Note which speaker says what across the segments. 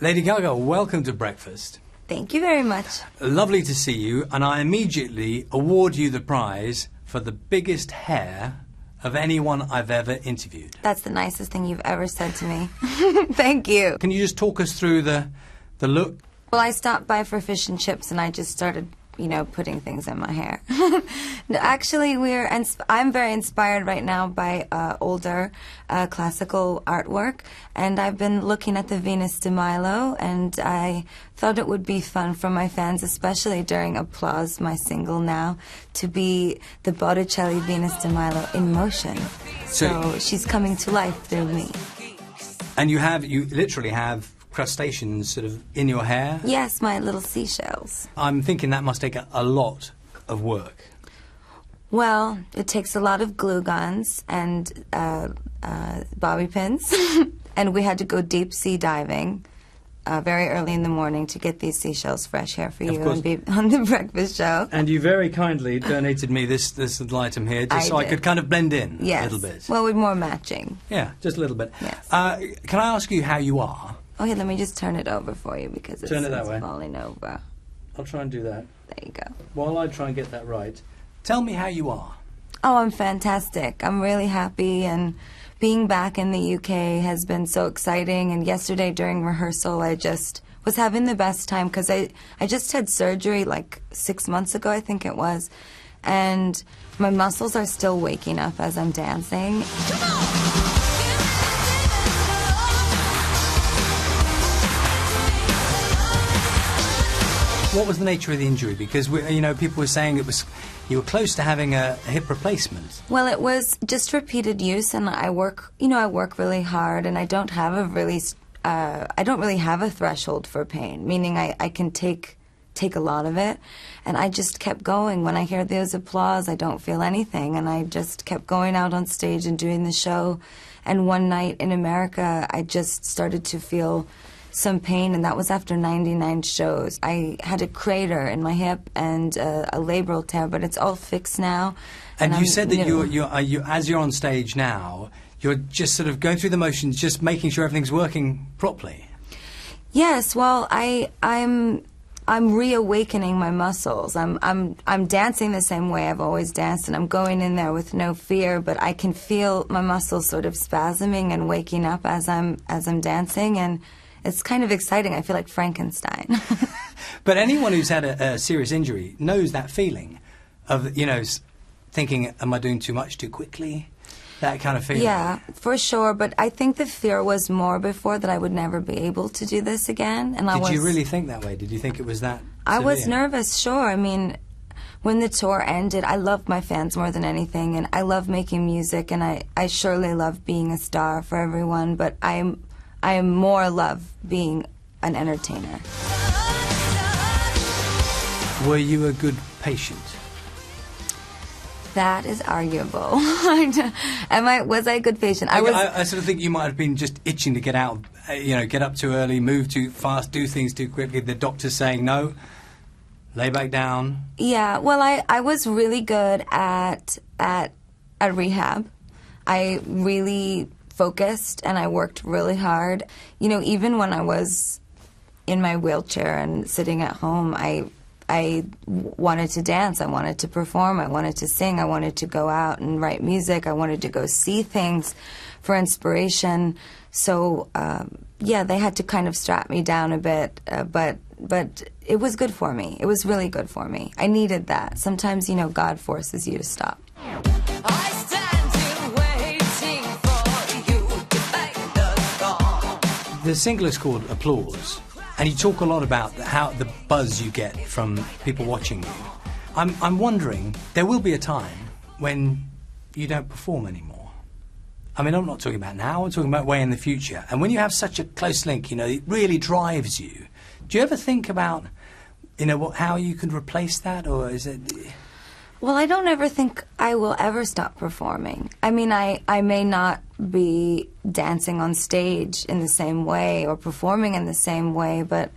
Speaker 1: Lady Gaga, welcome to breakfast.
Speaker 2: Thank you very much.
Speaker 1: Lovely to see you, and I immediately award you the prize for the biggest hair of anyone I've ever interviewed.
Speaker 2: That's the nicest thing you've ever said to me. Thank you.
Speaker 1: Can you just talk us through the look?
Speaker 2: Well, I stopped by for fish and chips, and I just started, putting things in my hair. No, actually, I'm very inspired right now by older classical artwork, and I've been looking at the Venus de Milo, and I thought it would be fun for my fans, especially during Applause, my single now, to be the Botticelli Venus de Milo in motion. So she's coming to life through me.
Speaker 1: And you literally have crustaceans sort of in your hair?
Speaker 2: Yes, my little seashells.
Speaker 1: I'm thinking that must take a lot of work.
Speaker 2: Well, it takes a lot of glue guns and bobby pins, and we had to go deep sea diving very early in the morning to get these seashells fresh here for you and be on the breakfast show.
Speaker 1: And you very kindly donated me this little item here, just so I could kind of blend in a little bit.
Speaker 2: Well, we're more matching.
Speaker 1: Yeah, just a little bit.
Speaker 2: Yes.
Speaker 1: Can I ask you how you are?
Speaker 2: Oh, here, let me just turn it over for you because it's falling over.
Speaker 1: I'll try and do that.
Speaker 2: There you go.
Speaker 1: While I try and get that right, tell me how you are.
Speaker 2: Oh, I'm fantastic. I'm really happy, and being back in the UK has been so exciting. And yesterday during rehearsal, I just was having the best time because I just had surgery like 6 months ago, I think it was. And my muscles are still waking up as I'm dancing. Come on!
Speaker 1: What was the nature of the injury? Because people were saying you were close to having a hip replacement.
Speaker 2: Well, it was just repeated use, and I work really hard, and I don't really have a threshold for pain. Meaning, I can take a lot of it, and I just kept going. When I hear those applause, I don't feel anything, and I just kept going out on stage and doing the show. And one night in America, I just started to feel some pain, and that was after 99 shows. I had a crater in my hip and a labral tear, but it's all fixed now.
Speaker 1: And you said that you as you're on stage now, you're just sort of going through the motions, just making sure everything's working properly.
Speaker 2: Yes, well, I'm reawakening my muscles. I'm dancing the same way I've always danced, and I'm going in there with no fear, but I can feel my muscles sort of spasming and waking up as I'm dancing, and it's kind of exciting. I feel like Frankenstein.
Speaker 1: But anyone who's had a serious injury knows that feeling of, thinking, am I doing too much too quickly? That kind of feeling. Yeah,
Speaker 2: for sure. But I think the fear was more before that I would never be able to do this again. And
Speaker 1: Did you really think that way? Did you think it was that severe?
Speaker 2: I was nervous, sure. I mean, when the tour ended, I loved my fans more than anything. And I love making music, and I surely love being a star for everyone. But I more love being an entertainer.
Speaker 1: Were you a good patient?
Speaker 2: That is arguable. Was I a good patient?
Speaker 1: I sort of think you might have been just itching to get out, get up too early, move too fast, do things too quickly. The doctor's saying no, lay back down.
Speaker 2: Yeah, well, I was really good at rehab. I really focused, and I worked really hard. Even when I was in my wheelchair and sitting at home, I wanted to dance, I wanted to perform, I wanted to sing, I wanted to go out and write music, I wanted to go see things for inspiration. So, they had to kind of strap me down a bit, but it was good for me. It was really good for me. I needed that. Sometimes, God forces you to stop.
Speaker 1: The single is called Applause, and you talk a lot about how the buzz you get from people watching you. I'm wondering, there will be a time when you don't perform anymore. I mean, I'm not talking about now, I'm talking about way in the future. And when you have such a close link, it really drives you. Do you ever think about, how you can replace that, or is it...
Speaker 2: Well, I don't ever think I will ever stop performing. I mean, I may not be dancing on stage in the same way or performing in the same way, but,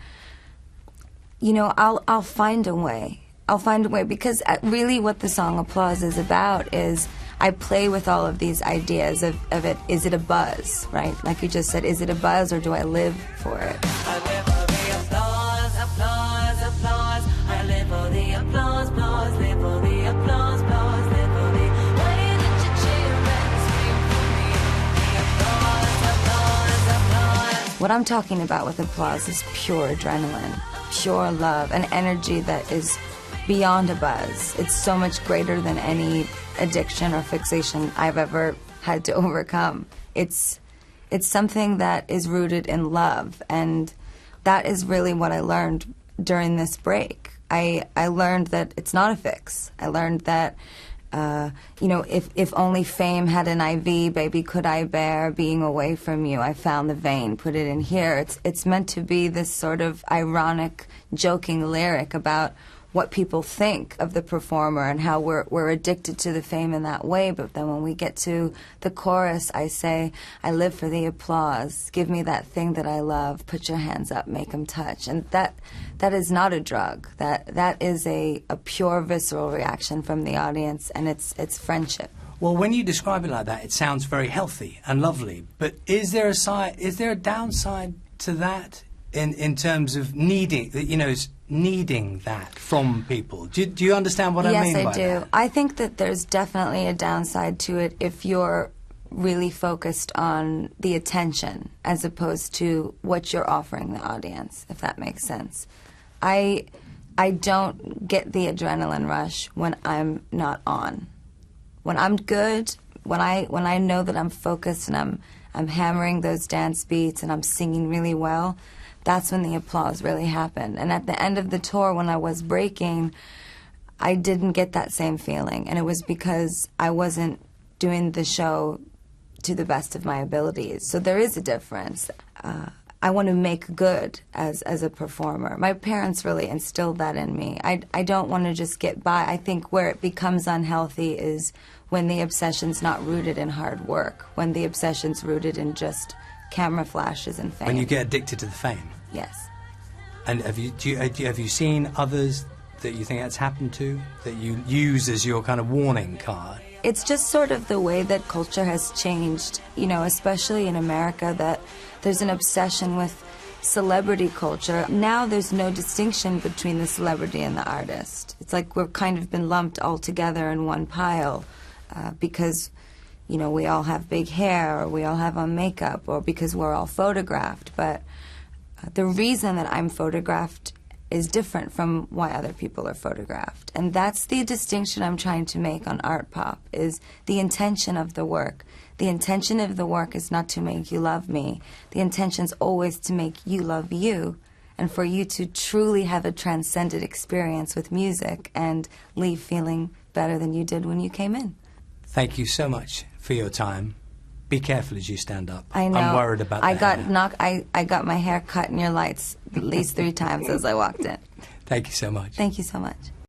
Speaker 2: I'll find a way. I'll find a way, because really what the song Applause is about is I play with all of these ideas of it. Is it a buzz, right? Like you just said, is it a buzz or do I live for it?
Speaker 3: I live for the applause, applause, applause. I live for the applause, applause, live for the applause, applause, live for the way that you cheer and scream for me. The applause, applause, applause.
Speaker 2: What I'm talking about with applause is pure adrenaline, pure love, an energy that is beyond a buzz. It's so much greater than any addiction or fixation I've ever had to overcome. It's something that is rooted in love, and that is really what I learned during this break. I learned that it's not a fix. I learned that, if only fame had an IV, baby, could I bear being away from you? I found the vein, put it in here. It's meant to be this sort of ironic, joking lyric about what people think of the performer and how we're addicted to the fame in that way. But then when we get to the chorus, I say, I live for the applause. Give me that thing that I love. Put your hands up, make them touch. And that is not a drug. That is a pure visceral reaction from the audience, and it's friendship.
Speaker 1: Well, when you describe it like that, it sounds very healthy and lovely. But is there a downside to that in terms of needing that from people? Do you understand what I mean by that?
Speaker 2: Yes, I do. I think that there's definitely a downside to it if you're really focused on the attention as opposed to what you're offering the audience, if that makes sense. I don't get the adrenaline rush when I'm not on. When I'm good, when I know that I'm focused and I'm hammering those dance beats and I'm singing really well, that's when the applause really happened. And at the end of the tour, when I was breaking, I didn't get that same feeling. And it was because I wasn't doing the show to the best of my abilities. So there is a difference. I want to make good as a performer. My parents really instilled that in me. I don't want to just get by. I think where it becomes unhealthy is when the obsession's not rooted in hard work, when the obsession's rooted in just camera flashes and fame.
Speaker 1: When you get addicted to the fame.
Speaker 2: Yes.
Speaker 1: And have you seen others that you think that's happened to, that you use as your kind of warning card?
Speaker 2: It's just sort of the way that culture has changed, especially in America, that there's an obsession with celebrity culture. Now there's no distinction between the celebrity and the artist. It's like we've kind of been lumped all together in one pile because we all have big hair, or we all have on makeup, or because we're all photographed. But the reason that I'm photographed is different from why other people are photographed. And that's the distinction I'm trying to make on art pop, is the intention of the work. The intention of the work is not to make you love me. The intention is always to make you love you, and for you to truly have a transcendent experience with music and leave feeling better than you did when you came in.
Speaker 1: Thank you so much for your time. Be careful as you stand up.
Speaker 2: I know.
Speaker 1: I'm worried about that.
Speaker 2: I got my hair cut in your lights at least 3 times as I walked in.
Speaker 1: Thank you so much.
Speaker 2: Thank you so much.